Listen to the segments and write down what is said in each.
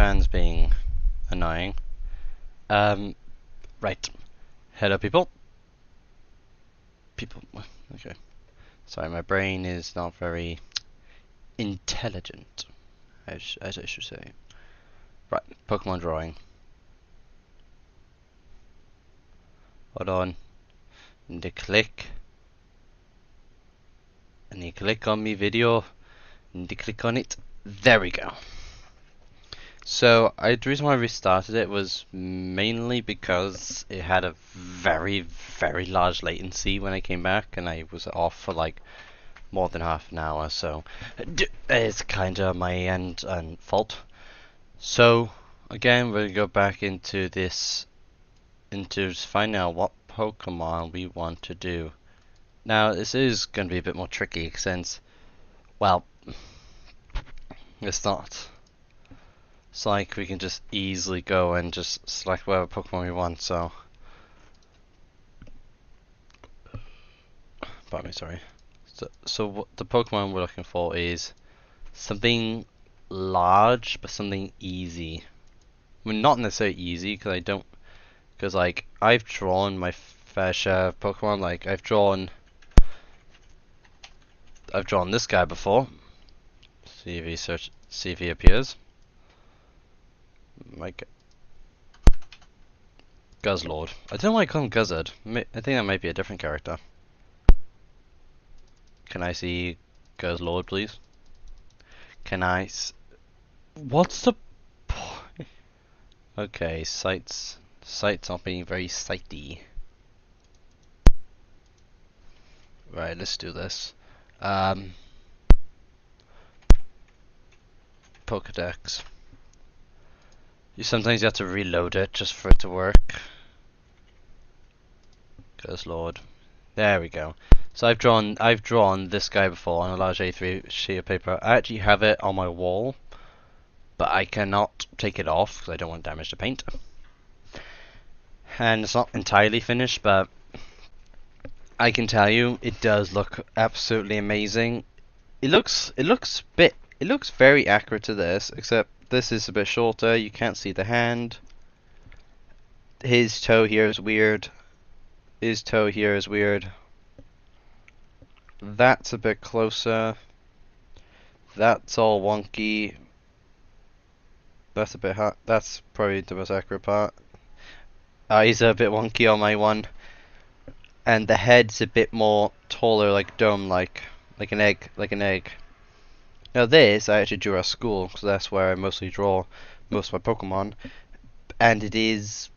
fan's being annoying. Right. Hello, people. Okay. Sorry, my brain is not very intelligent, as I should say. Right, Pokemon drawing. Hold on. Need to click. I need to click on me video. Need to click on it. There we go. So, the reason why I restarted it was mainly because it had a very, very large latency when I came back, and I was off for like more than half an hour, so it's kind of my end and fault. So, again, we're gonna go back into this, into finding out what Pokemon we want to do. Now, this is going to be a bit more tricky since, well, it's not. It's like we can just easily go and just select whatever Pokemon we want, so. Pardon me, sorry. So what the Pokemon we're looking for is something large, but something easy. I mean, not necessarily easy, because like, I've drawn my fair share of Pokemon, like, I've drawn this guy before. See if he appears. Like Guzzlord. I don't know why I call him Guzzard. I think that might be a different character. Can I see Guzzlord, please? What's the point? Okay, sights aren't being very sighty. Right, let's do this. Pokedex. Sometimes you have to reload it just for it to work. Guzzlord. There we go. So I've drawn this guy before on a large A3 sheet of paper. I actually have it on my wall, but I cannot take it off because I don't want to damage the paint. And it's not entirely finished, but I can tell you it does look absolutely amazing. It looks very accurate to this, except this is a bit shorter. You can't see the hand. His toe here is weird. His toe here is weird. That's a bit closer. That's all wonky. That's a bit hard. That's probably the most accurate part. Eyes are a bit wonky on my one. And the head's a bit more taller, like dome-like. Like an egg. Now this, I actually drew at school, because that's where I mostly draw most of my Pokemon. And it is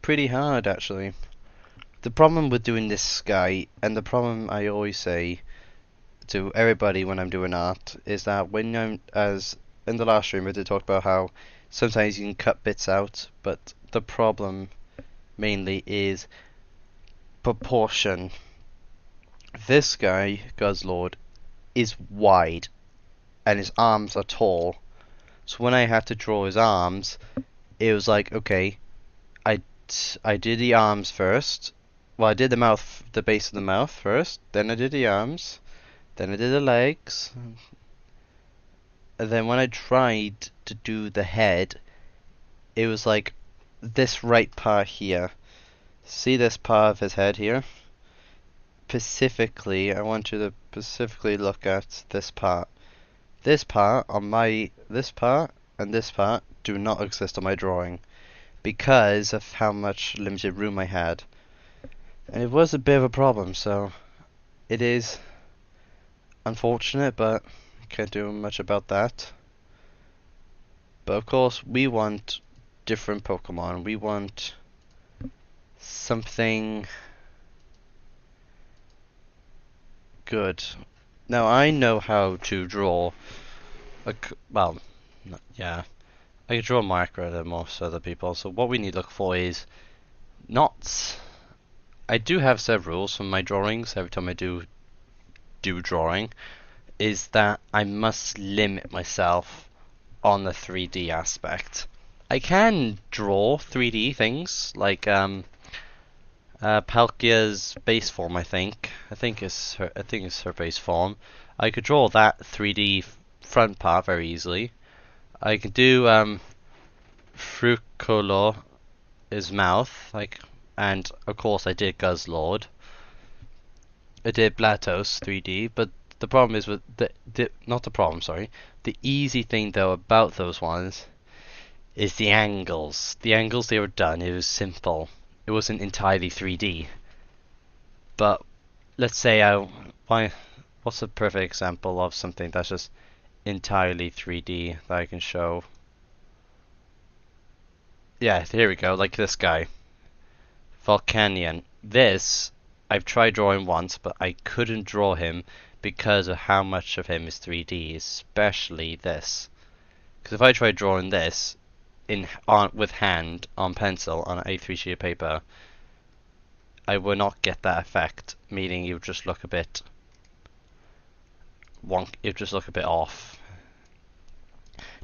pretty hard, actually. The problem with doing this guy, and the problem I always say to everybody when I'm doing art, is that as in the last stream I did talk about how sometimes you can cut bits out, but the problem mainly is proportion. This guy, Guzzlord, is wide, and his arms are tall. So when I had to draw his arms, it was like, okay, I did the arms first. Well, I did the base of the mouth first, then I did the arms, then I did the legs, and then when I tried to do the head, it was like this right part here. See this part of his head here? Specifically, I want you to specifically look at this part. This part and this part do not exist on my drawing because of how much limited room I had. And it was a bit of a problem, so it is unfortunate, but I can't do much about that. But of course, we want different Pokemon. We want something good. Now, I know how to draw, yeah, I can draw more accurate than most other people, so what we need to look for is not... I do have set rules from my drawings every time I do drawing, is that I must limit myself on the 3D aspect. I can draw 3D things, like Palkia's base form, I think it's her base form. I could draw that 3D front part very easily. I can do Frucolor, his mouth, like, and of course I did Guzzlord. I did Blatos 3D, but the problem is with the not the problem, sorry. The easy thing though about those ones is the angles. The angles they were done, it was simple. It wasn't entirely 3D. But let's say what's a perfect example of something that's just entirely 3D that I can show? Yeah, here we go, like this guy. Volcanion. This, I've tried drawing once, but I couldn't draw him because of how much of him is 3D, especially this. Because if I tried drawing this with hand on pencil on an A3 sheet of paper, I would not get that effect, meaning it would just look a bit wonk. It would just look a bit off.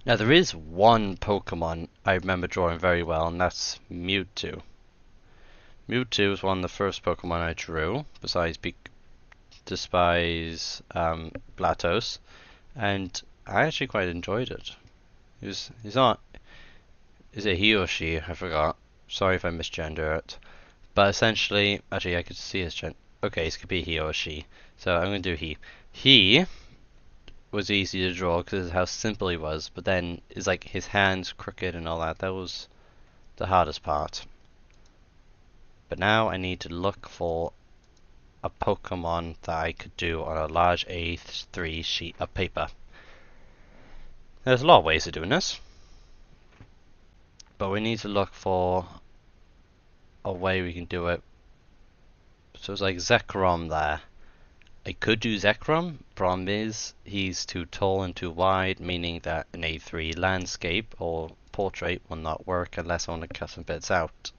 Now there is one Pokemon I remember drawing very well, and that's Mewtwo. Mewtwo was one of the first Pokemon I drew, despise Blatos, and I actually quite enjoyed it. He's not. Is it he or she? I forgot. Sorry if I misgender it. But essentially, actually, I could see his gender. Okay, it could be he or she. So I'm gonna do he. He was easy to draw because of how simple he was, but then it's like his hands crooked and all that. That was the hardest part. But now I need to look for a Pokemon that I could do on a large A3 sheet of paper. There's a lot of ways of doing this, but we need to look for a way we can do it. So it's like Zekrom there. I could do Zekrom. Problem is, he's too tall and too wide, meaning that an A3 landscape or portrait will not work unless I want to cut some bits out.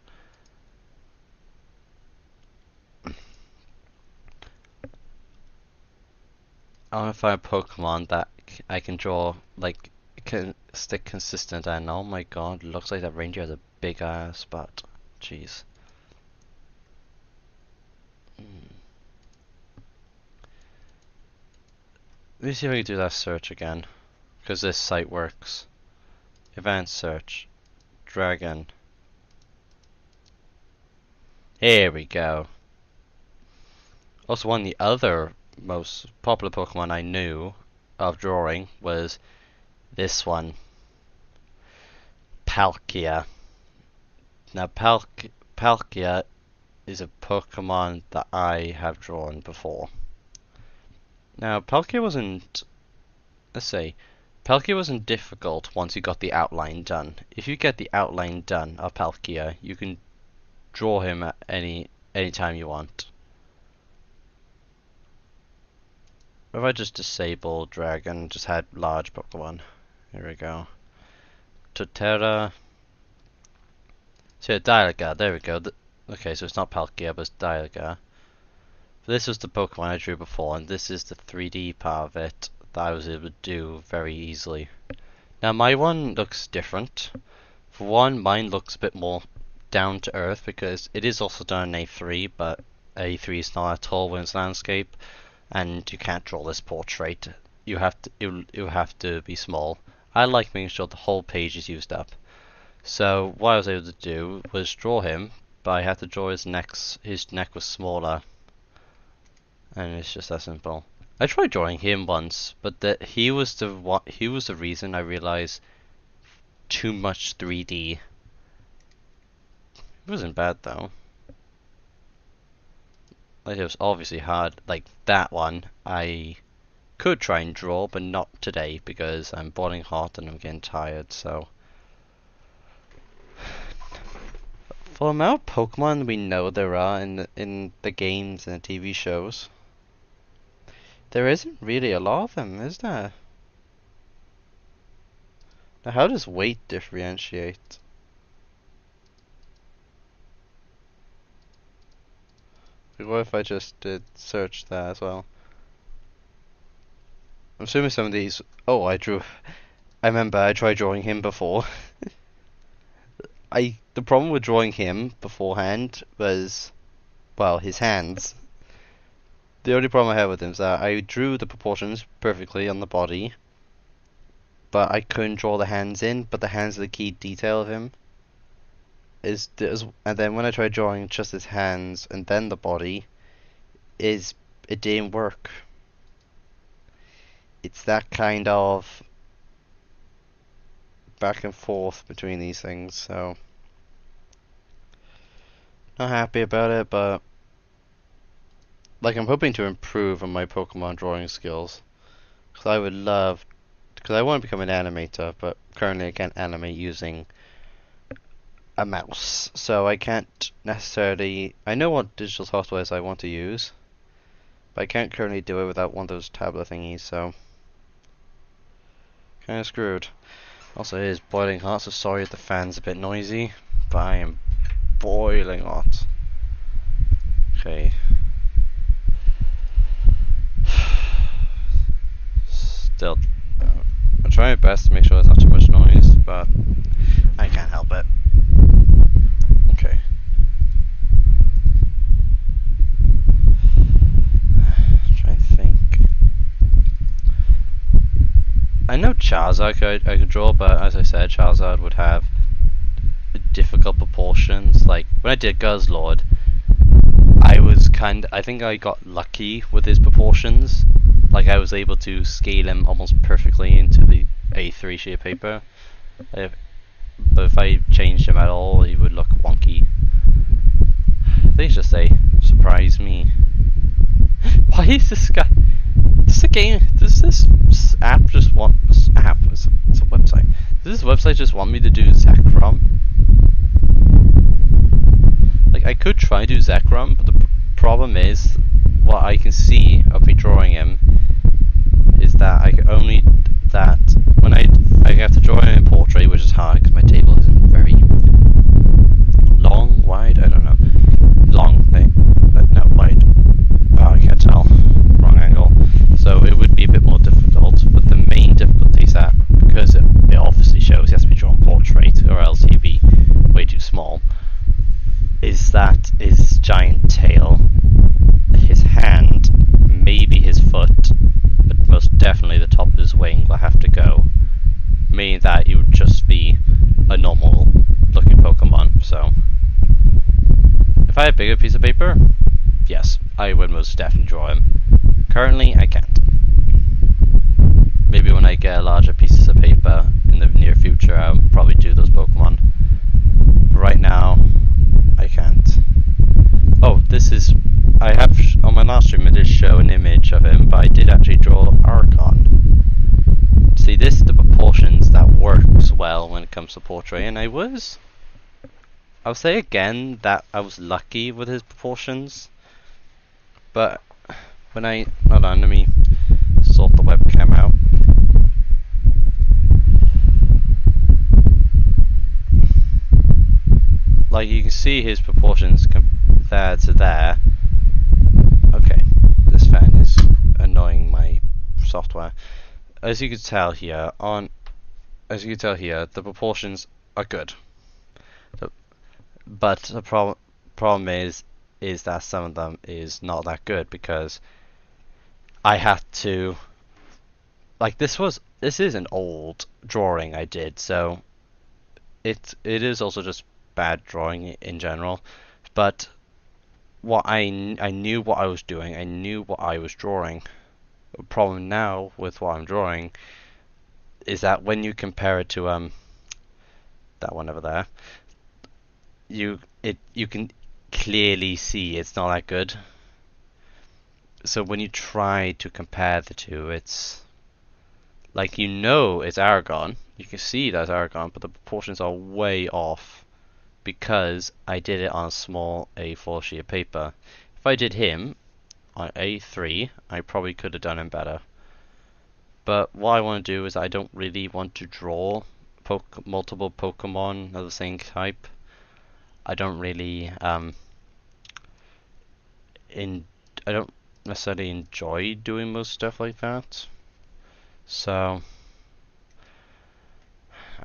I want to find a Pokemon that I can draw, like, can stick consistent, and oh my god, looks like that reindeer has a big ass butt. Jeez. Let me see if I can do that search again, because this site works. Advanced search. Dragon. Here we go. Also, one of the other most popular Pokemon I knew of drawing was this one. Palkia. Now, Palkia is a Pokemon that I have drawn before. Now, Palkia wasn't difficult once you got the outline done. If you get the outline done of Palkia, you can draw him at any time you want. If I just disable Dragon, just had large Pokemon. Here we go. Totera. So Dialga, there we go. Okay, so it's not Palkia, but it's Dialga. This was the Pokemon I drew before, and this is the 3D part of it that I was able to do very easily. Now my one looks different. For one, mine looks a bit more down to earth because it is also done in A3, but A3 is not at all when it's landscape, and you can't draw this portrait. You have to be small. I like making sure the whole page is used up. So what I was able to do was draw him, but I had to draw his neck. His neck was smaller, and it's just that simple. I tried drawing him once, but he was the reason I realized too much 3D. It wasn't bad though. Like, it was obviously hard. Like that one, I could try and draw, but not today because I'm boiling hot and I'm getting tired. So, for the amount of Pokemon we know there are in the games and the TV shows, there isn't really a lot of them, is there? Now, how does weight differentiate? What if I just did search that as well? I'm assuming some of these. Oh, I remember I tried drawing him before. The problem with drawing him beforehand was, well, his hands. The only problem I had with him is that I drew the proportions perfectly on the body, but I couldn't draw the hands in, but the hands are the key detail of him. And then when I tried drawing just his hands and then the body, it didn't work. It's that kind of back and forth between these things, so not happy about it, but like I'm hoping to improve on my Pokemon drawing skills. Because I would love, because I want to become an animator, but currently I can't animate using a mouse, so I can't necessarily. I know what digital softwares I want to use, but I can't currently do it without one of those tablet thingies, so kind of screwed. Also, it is boiling hot, so sorry if the fan's a bit noisy, but I am boiling hot. Okay. Still, I'm trying my best to make sure there's not too much noise, but I can't help it. Okay. Trying to think. I know Charizard I could draw, but as I said, Charizard would have difficult proportions. Like when I did Guzzlord, I think I got lucky with his proportions. Like I was able to scale him almost perfectly into the A3 sheet of paper. But if I changed him at all, he would look wonky. They just say, surprise me. Why is this guy? Does this app just want... It's a website. Does this website just want me to do Zekrom? Like, I could try to do Zekrom, but the problem is, what I can see of me drawing him is that I can only... that when I have to draw him in portrait, which is hard because my table isn't very long, wide, I don't know. Long thing, but no, wide. Oh, I can't tell. Wrong angle. So it would be a bit more difficult, but the main difficulty is that because it obviously shows he has to be drawn portrait, or else he'd be way too small, is that his giant tail, his hand, maybe his foot, but most definitely the top of his wing will have to go, meaning that he would just be a normal looking Pokemon. So if I had a bigger piece of paper, yes, I would most definitely draw him. Currently, I can't. Maybe when I get a larger pieces of paper in the near future, I'll probably do those Pokemon. But right now, I can't. Oh, this is... I have... on my last stream, I did show an image of him, but I did actually draw Argon. See, this is the proportions that works well when it comes to portrait, and I'll say again that I was lucky with his proportions, but when hold on, let me sort the webcam out. Like you can see his proportions compared to there. Okay, this fan is annoying my software. As you can tell here, the proportions are good. But the problem is that some of them is not that good because I had to, like, this is an old drawing I did, so it is also just bad drawing in general. But what I knew what I was doing, I knew what I was drawing. The problem now with what I'm drawing is that when you compare it to that one over there, you can clearly see it's not that good. So when you try to compare the two, it's like, you know it's Aragon, you can see that's Aragon, but the proportions are way off because I did it on a small A4 sheet of paper. If I did him on A3, I probably could have done him better. But what I want to do is I don't really want to draw multiple Pokemon of the same type. I don't really I don't necessarily enjoy doing most stuff like that. So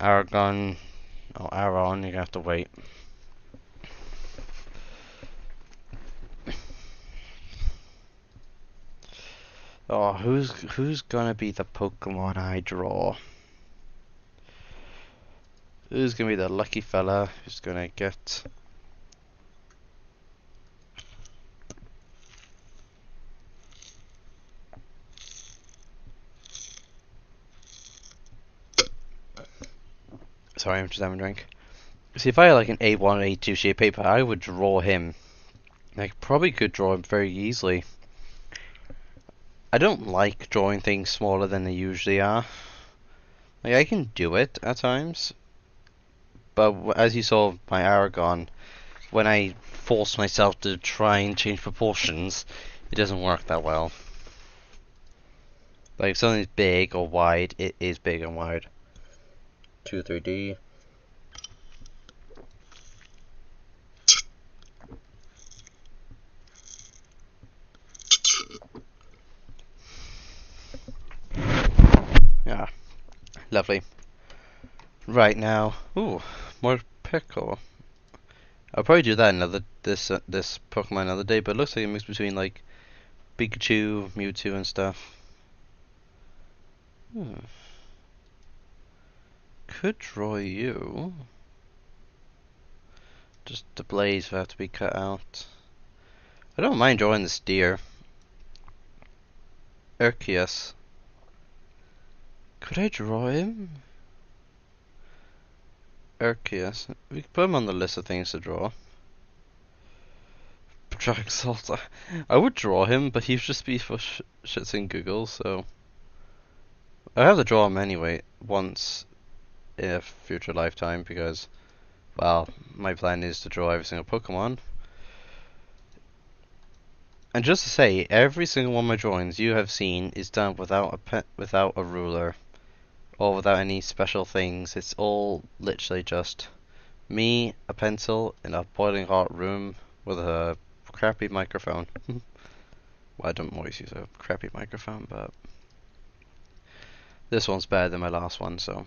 Aaron, you're gonna have to wait. Oh, who's gonna be the Pokemon I draw? Who's gonna be the lucky fella who's gonna get... Sorry, I'm just having a drink. See, if I had like an A1 or A2 sheet of paper, I would draw him. I probably could draw him very easily. I don't like drawing things smaller than they usually are. Like, I can do it at times, but as you saw with my Aragon, when I force myself to try and change proportions, it doesn't work that well. Like, if something's big or wide, it is big and wide. 2, 3D. Yeah, lovely. Right now, ooh, more pickle. I'll probably do that another this Pokemon another day, but it looks like a mix between like Pikachu, Mewtwo, and stuff. Could draw you. Just the blades will have to be cut out. I don't mind drawing this deer. Arceus. Could I draw him? Arceus. We could put him on the list of things to draw. Draxalt. I would draw him, but he'd just be for shits and giggles, so... I have to draw him anyway, once in a future lifetime, because, well, my plan is to draw every single Pokemon. And just to say, every single one of my drawings you have seen is done without without a ruler, or without any special things. It's all literally just me, a pencil, in a boiling hot room with a crappy microphone. Well, I don't always use a crappy microphone, but this one's better than my last one, so.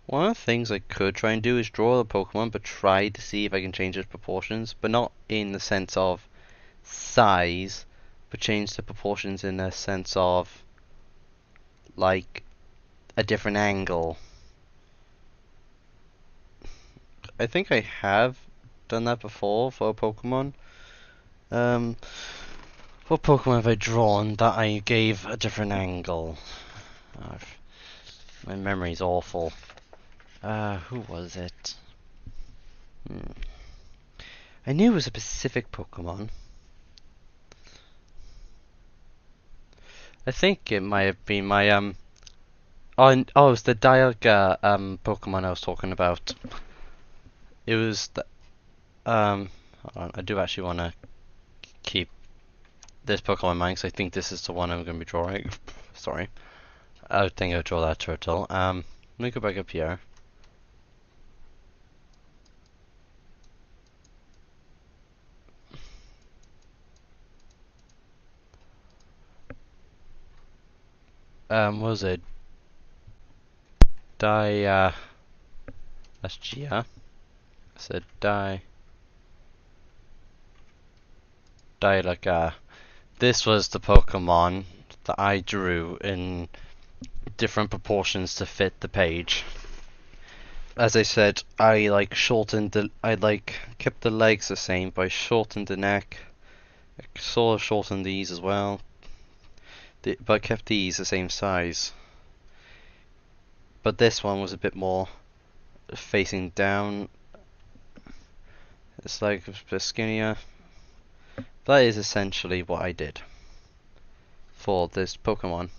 One of the things I could try and do is draw the Pokemon, but try to see if I can change its proportions, but not in the sense of size, but change the proportions in the sense of like a different angle. I think I have done that before for a Pokemon. What Pokemon have I drawn that I gave a different angle? My memory's awful. Who was it? I knew it was a Pacific Pokemon. I think it might have been my oh, it was the Dialga Pokemon I was talking about. It was the hold on, I do actually want to keep this Pokemon in mind because I think this is the one I'm going to be drawing. Sorry, I think I'll draw that turtle. Let me go back up here. What was it? That's Gia. I said Dialga. This was the Pokemon that I drew in different proportions to fit the page. As I said, I like kept the legs the same, but I shortened the neck. I sort of shortened these as well, but kept these the same size. But this one was a bit more facing down. It's like a bit skinnier. That is essentially what I did for this Pokemon.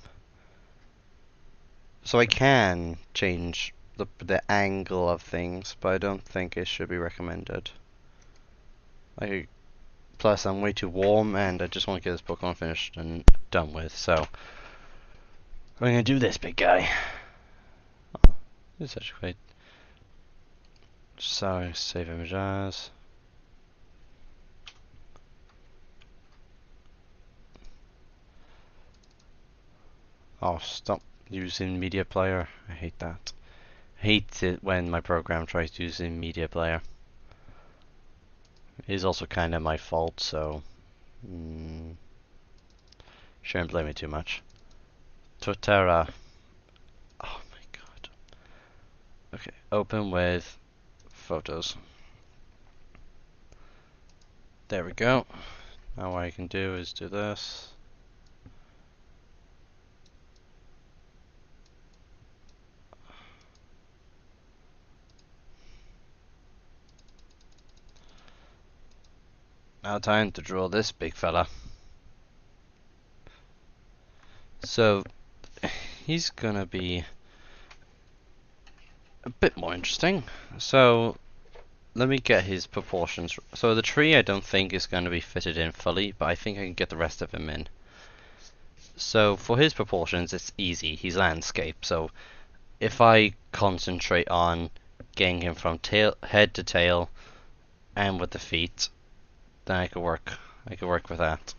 So I can change the angle of things, but I don't think it should be recommended. Plus I'm way too warm and I just want to get this Pokemon finished and done with, so I'm gonna do this big guy. Oh, this is actually quite... Sorry, save images. Oh, stop using media player. I hate that. I hate it when my program tries to use a media player. It is also kind of my fault, so Mm, shouldn't blame me too much. Totera. Oh my god. Okay, open with photos. There we go. Now what I can do is do this. Now time to draw this big fella. So he's gonna be a bit more interesting. So let me get his proportions. So the tree I don't think is going to be fitted in fully, but I think I can get the rest of him in. So for his proportions it's easy, he's landscape, so if I concentrate on getting him from head to tail and with the feet, then I could work with that.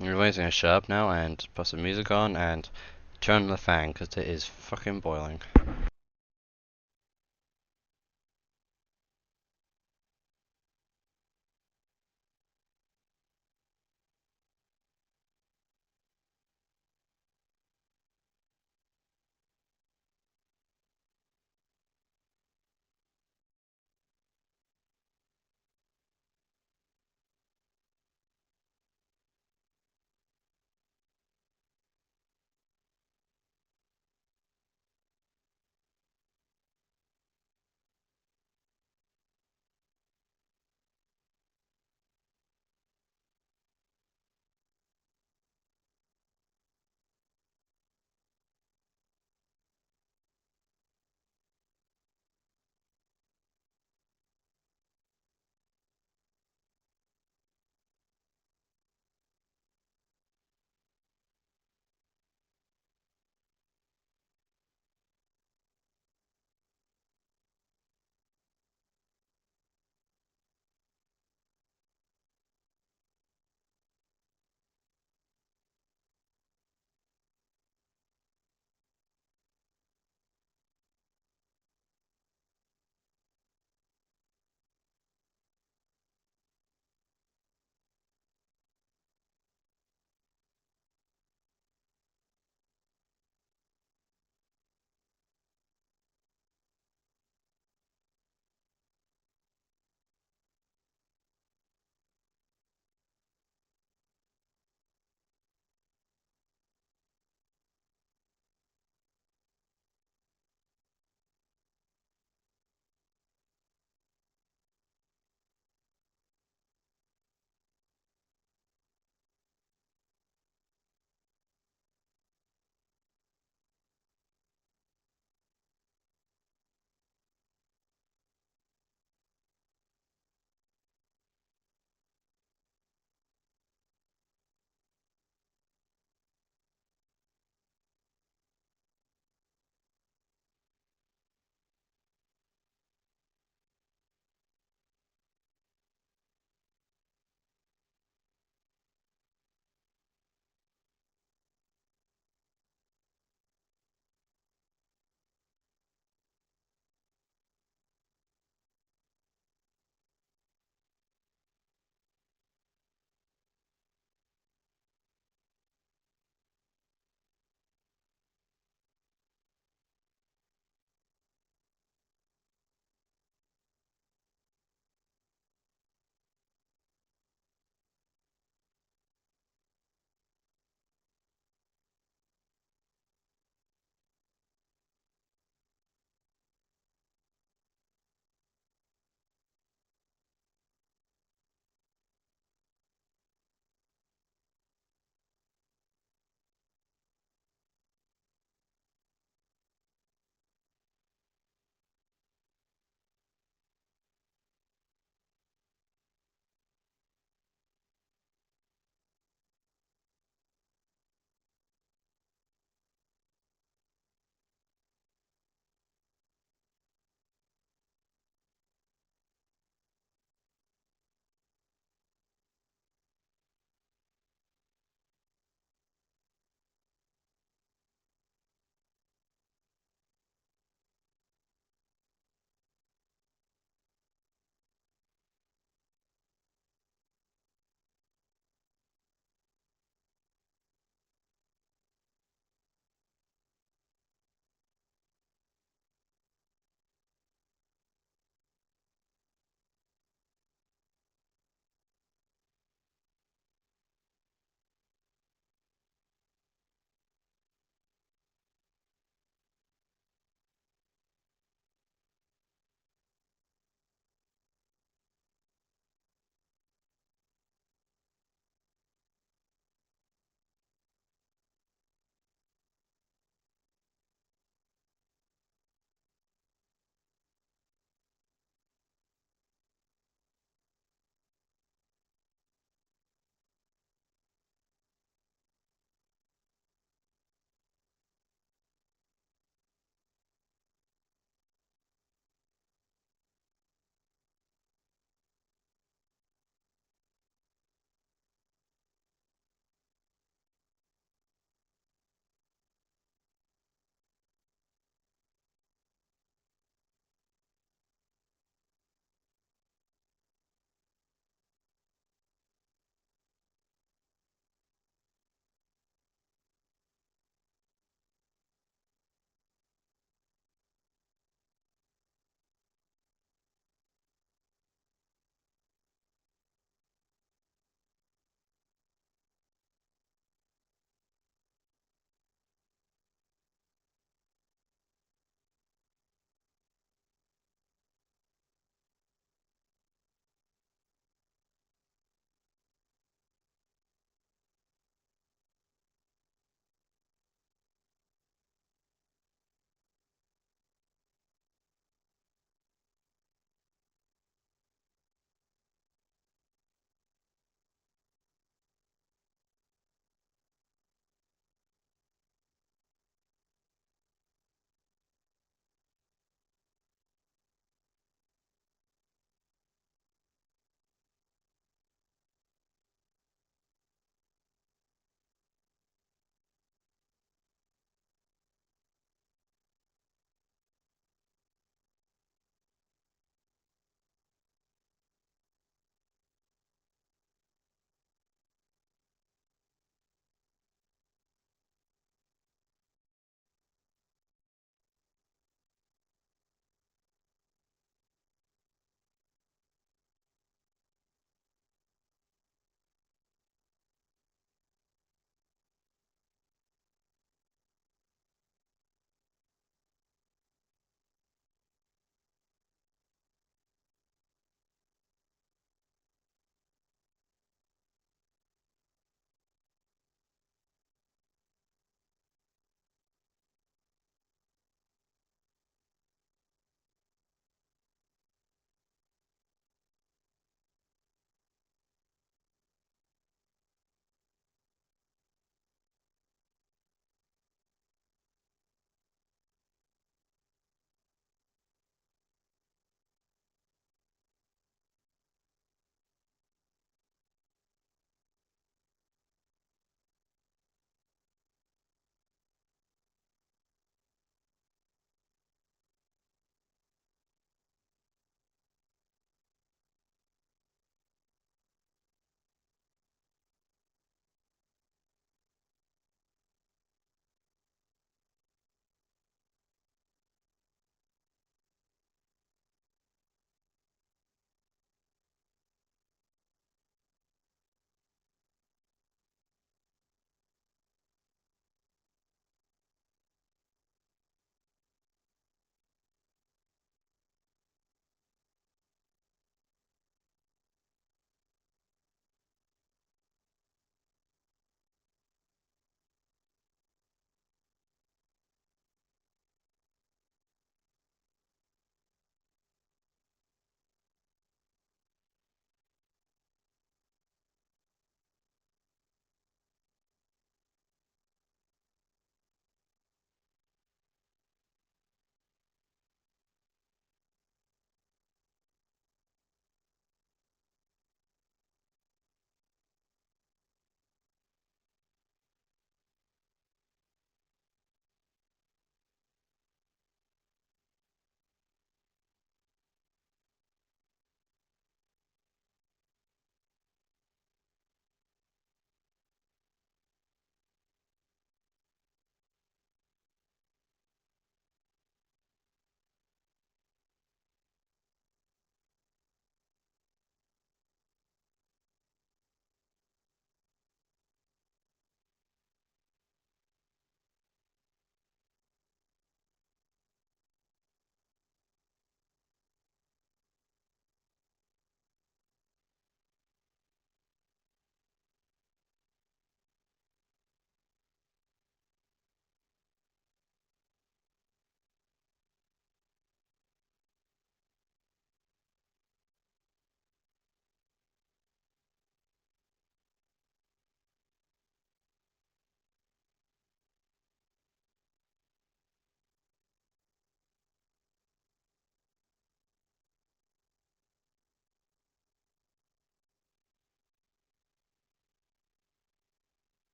Anyways, I'm gonna shut up now and put some music on and turn on the fan because it is fucking boiling.